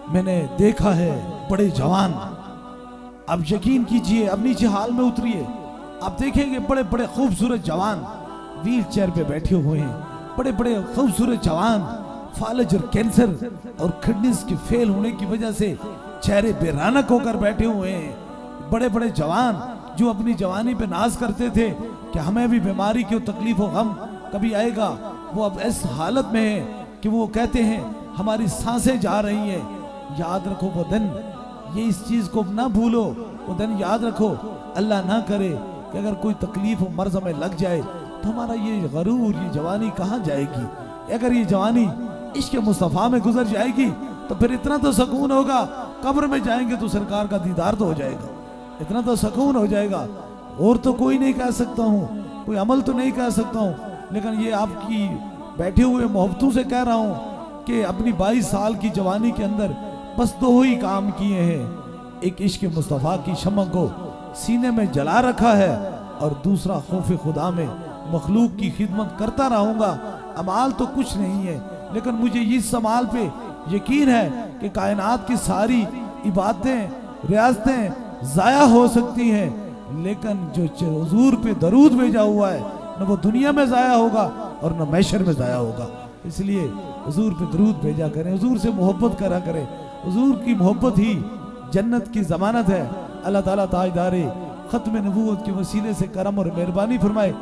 मैंने देखा है बड़े जवान, अब यकीन कीजिए, अब नीचे हाल में उतरिए, आप देखेंगे बड़े बड़े खूबसूरत जवान व्हील चेयर पे बैठे हुए हैं, बड़े बड़े खूबसूरत जवान फालज और कैंसर और किडनीज के फेल होने की वजह से चेहरे बेरानक होकर बैठे हुए हैं। बड़े बड़े जवान जो अपनी जवानी पे नाज करते थे कि हमें भी बीमारी की तकलीफ हो गम कभी आएगा, वो अब इस हालत में है कि वो कहते हैं हमारी सांसें जा रही हैं। याद रखो वो दिन, ये इस चीज को ना भूलो, वो दिन याद रखो। अल्लाह ना करे कि अगर कोई तकलीफ हो मर्ज में लग जाए तो हमारा ये गरूर, ये जवानी कहाँ जाएगी। अगर ये जवानी इश्क मुस्तफ़ा में गुजर जाएगी तो फिर इतना तो सुकून होगा, कब्र में जाएंगे तो सरकार का दीदार तो हो जाएगा, इतना तो सुकून हो जाएगा। और तो कोई नहीं कह सकता हूँ, कोई अमल तो नहीं कह सकता हूँ, लेकिन ये आपकी बैठे हुए मोहब्बतों से कह रहा हूँ कि अपनी 22 साल की जवानी के अंदर बस 2 ही काम किए हैं। एक इश्क मुस्तफ़ा की शम्मा को सीने में जला रखा है और दूसरा खौफ खुदा में मखलूक की खिदमत करता रहूंगा। अमाल तो कुछ नहीं है, लेकिन मुझे इस अमाल पे यकीन है कि कायनात की सारी इबादतें रियासतें ज़ाया हो सकती हैं, लेकिन जो हुजूर पे दरूद भेजा हुआ है न वो दुनिया में ज़ाया होगा और न मैशर में ज़ाया होगा। इसलिए हुजूर पे दरूद भेजा करें, हुजूर से मोहब्बत करा करें। हुजूर की मोहब्बत ही जन्नत की ज़मानत है। अल्लाह ताला ताजदारे ख़त्म नबूवत के वसीले से करम और मेहरबानी फरमाए।